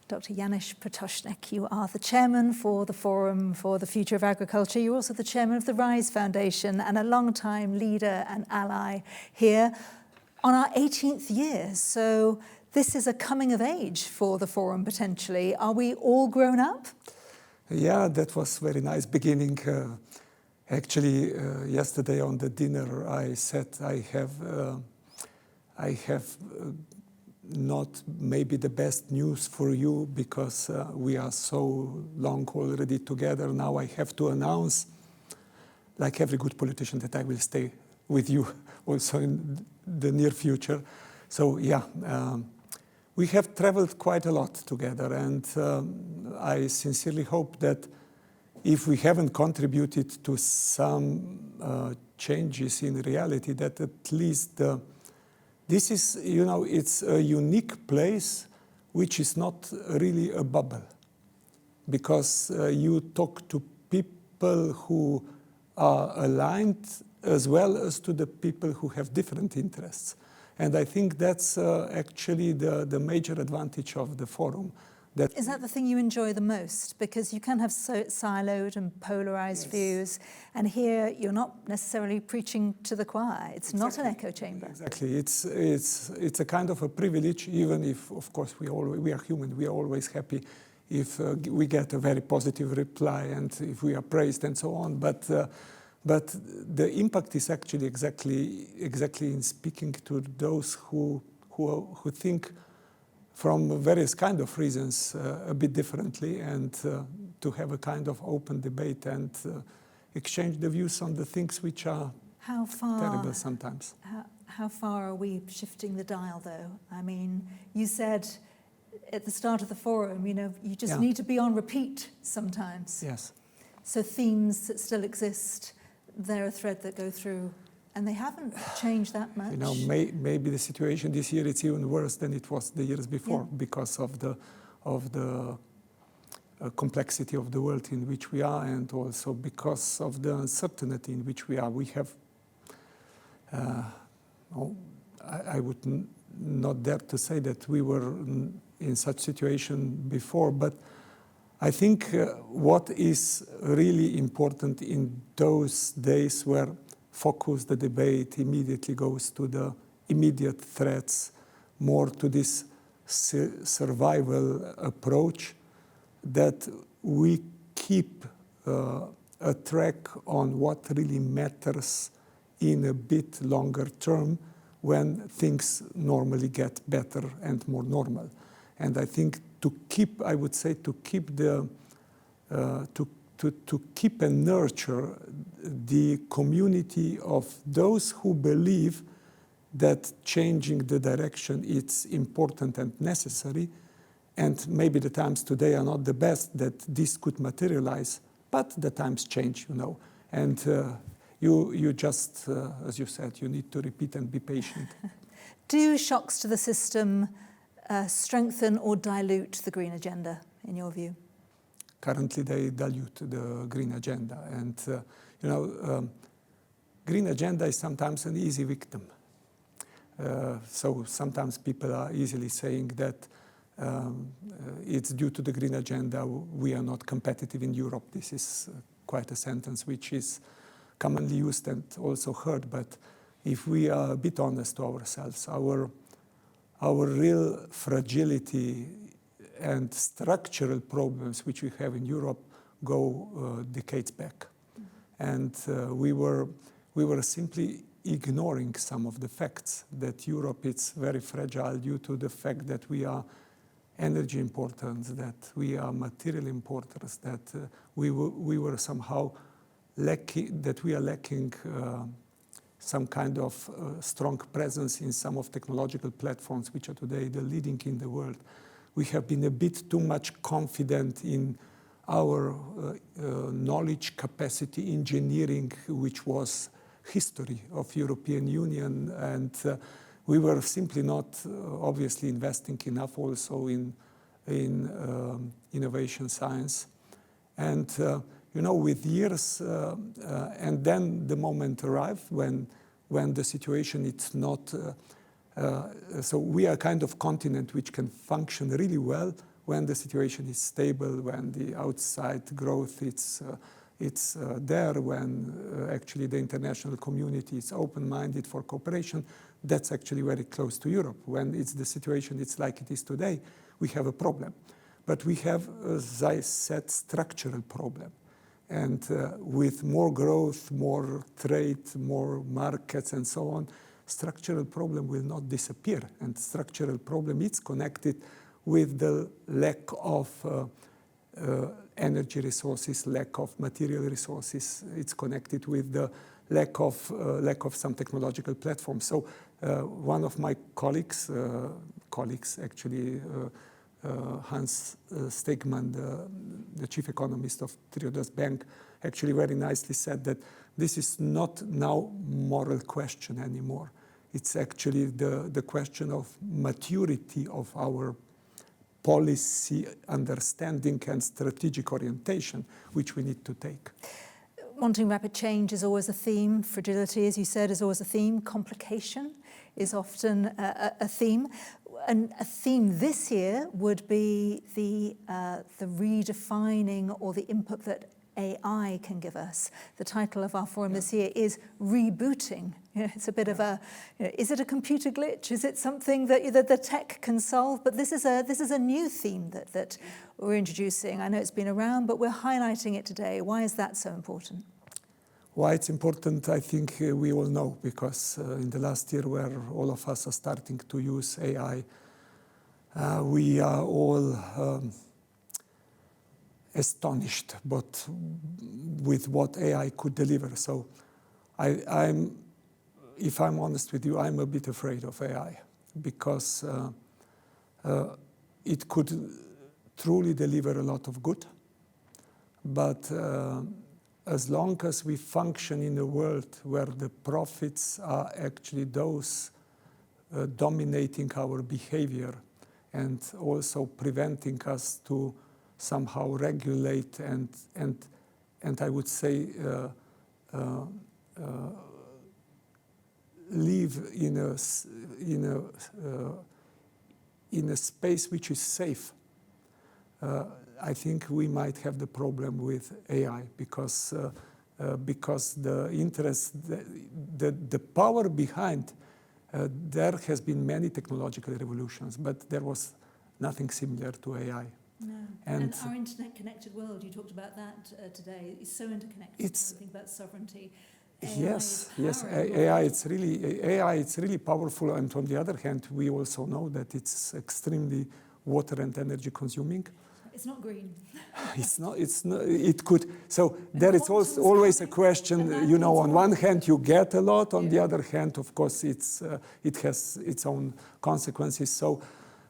Dr. Janez Potočnik, you are the chairman for the Forum for the Future of Agriculture. You're also the chairman of the RISE Foundation and a long-time leader and ally here on our 18th year. So this is a coming of age for the Forum, potentially. Are we all grown up? Yeah, that was very nice beginning. Actually, yesterday on the dinner, I said I have not maybe the best news for you because we are so long already together. Now I have to announce, like every good politician, that I will stay with you also in the near future. So yeah, we have traveled quite a lot together, and I sincerely hope that if we haven't contributed to some changes in reality, that at least this is, you know, it's a unique place which is not really a bubble, because you talk to people who are aligned as well as to the people who have different interests. And I think that's actually the major advantage of the Forum. Is that the thing you enjoy the most? Because you can have siloed and polarized views, and here you're not necessarily preaching to the choir. It's not an echo chamber. Exactly. It's a kind of a privilege, even if, of course, we are human. We are always happy if we get a very positive reply and if we are praised and so on. But the impact is actually exactly in speaking to those who think from various kind of reasons a bit differently, and to have a kind of open debate and exchange the views on the things which are terrible sometimes. How far are we shifting the dial, though? I mean, you said at the start of the Forum, you know, you just need to be on repeat sometimes. Yes. So themes that still exist, they're a thread that go through. And they haven't changed that much. You know, maybe the situation this year it's even worse than it was the years before, because of the complexity of the world in which we are, and also because of the uncertainty in which we are. We have, I would not dare to say that we were in such situation before, but I think what is really important in those days where the debate immediately goes to the immediate threats, more to this survival approach, that we keep a track on what really matters in a bit longer term, when things normally get better and more normal. And I think to keep and nurture the community of those who believe that changing the direction is important and necessary, and maybe the times today are not the best that this could materialize, but the times change, you know. And you just, as you said, you need to repeat and be patient. Do shocks to the system strengthen or dilute the green agenda, in your view? Currently, they dilute the green agenda. And, you know, green agenda is sometimes an easy victim. So sometimes people are easily saying that it's due to the green agenda we are not competitive in Europe. This is quite a sentence which is commonly used and also heard. But if we are a bit honest to ourselves, our real fragility and structural problems which we have in Europe go decades back. And we were simply ignoring some of the facts that Europe is very fragile due to the fact that we are energy importers, that we are material importers, that we were somehow lacking, that we are lacking some kind of strong presence in some of technological platforms which are today the leading in the world. We have been a bit too much confident in our knowledge capacity, engineering, which was history of European Union, and we were simply not obviously investing enough also in innovation science. And you know, with years, and then the moment arrived when the situation it's not. So we are a kind of continent which can function really well when the situation is stable, when the outside growth it's there, when actually the international community is open-minded for cooperation, that's actually very close to Europe. When it's the situation, it's like it is today, we have a problem. But we have, as I said, structural problem. And with more growth, more trade, more markets and so on, structural problem will not disappear. And structural problem is connected with the lack of energy resources, lack of material resources. It's connected with the lack of some technological platforms. So one of my colleagues actually, Hans Stegmann, the chief economist of Triodos Bank, actually very nicely said that this is not now moral question anymore. It's actually the question of maturity of our policy understanding and strategic orientation, which we need to take. Wanting rapid change is always a theme. Fragility, as you said, is always a theme. Complication is often a theme. And a theme this year would be the redefining or the input that AI can give us. The title of our forum this year is Rebooting. It's a bit of a, is it a computer glitch? Is it something that the tech can solve? But this is a new theme that we're introducing. I know it's been around, but we're highlighting it today. Why is that so important? Why it's important, I think we all know, because in the last year where all of us are starting to use AI, we are all astonished but with what AI could deliver. So if I'm honest with you, I'm a bit afraid of AI because it could truly deliver a lot of good, but as long as we function in a world where the profits are actually those dominating our behavior and also preventing us to somehow regulate and I would say live in a space which is safe, I think we might have the problem with AI because the interest, the power behind, there has been many technological revolutions, but there was nothing similar to AI. No. And our internet-connected world, you talked about that today, is so interconnected. It's, think about sovereignty. Yes, AI it's really powerful, and on the other hand, we also know that it's extremely water and energy consuming. It's not green. It's not. It could. So there is also always a question. You know, on one hand you get a lot. On the other hand, of course, it has its own consequences.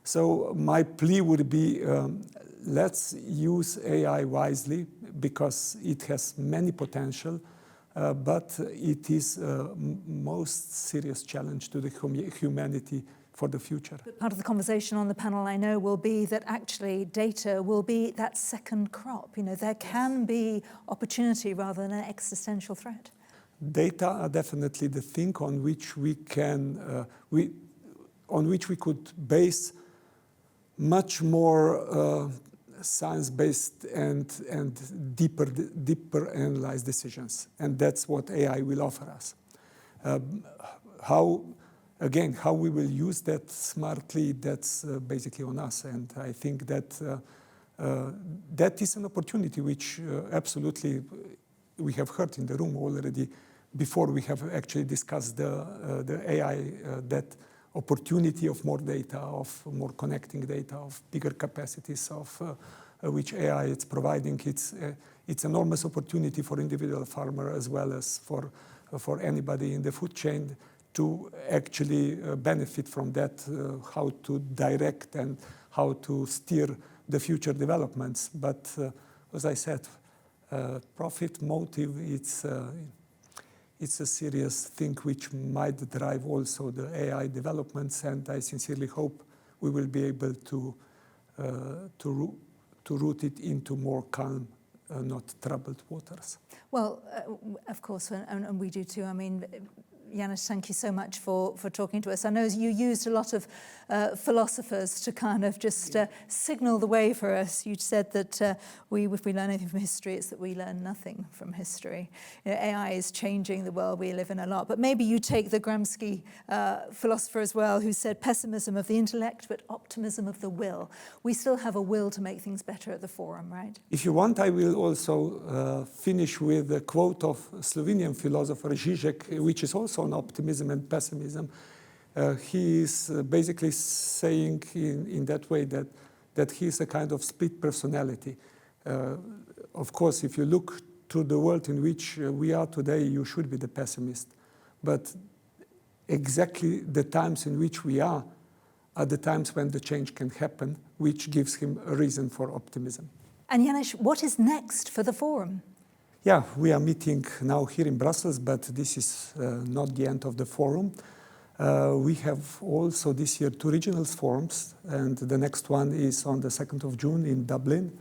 So my plea would be, let's use AI wisely because it has many potential, but it is most serious challenge to the humanity for the future. But part of the conversation on the panel, I know, will be that actually data will be that second crop. You know, there can be opportunity rather than an existential threat. Data are definitely the thing on which we can, on which we could base much more science-based and deeper analyzed decisions, and that's what AI will offer us. How we will use that smartly, that's basically on us. And I think that that is an opportunity which absolutely we have heard in the room already before we have actually discussed the AI, that opportunity of more data, of more connecting data, of bigger capacities of which AI is providing. It's enormous opportunity for individual farmer as well as for anybody in the food chain to actually benefit from that, how to direct and how to steer the future developments. But as I said, profit motive, it's a serious thing which might drive also the AI developments, and I sincerely hope we will be able to root it into more calm, not troubled waters. Well, of course, and we do too. I mean, Janez, thank you so much for talking to us. I know you used a lot of philosophers to kind of just signal the way for us. You said that if we learn anything from history, it's that we learn nothing from history. You know, AI is changing the world we live in a lot, but maybe you take the Gramsci philosopher as well, who said pessimism of the intellect, but optimism of the will. We still have a will to make things better at the Forum, right? If you want, I will also finish with a quote of Slovenian philosopher Žižek, which is also on optimism and pessimism. He is basically saying in that way that he is a kind of split personality. Of course, if you look to the world in which we are today, you should be the pessimist. But exactly the times in which we are the times when the change can happen, which gives him a reason for optimism. And Janez, what is next for the Forum? Yeah, we are meeting now here in Brussels, but this is not the end of the Forum. We have also this year 2 regional forums, and the next one is on the 2nd of June in Dublin.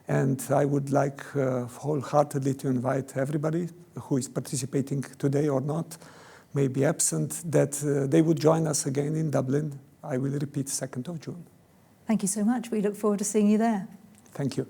And I would like wholeheartedly to invite everybody who is participating today or not, may be absent, that they would join us again in Dublin. I will repeat, 2nd of June. Thank you so much. We look forward to seeing you there. Thank you.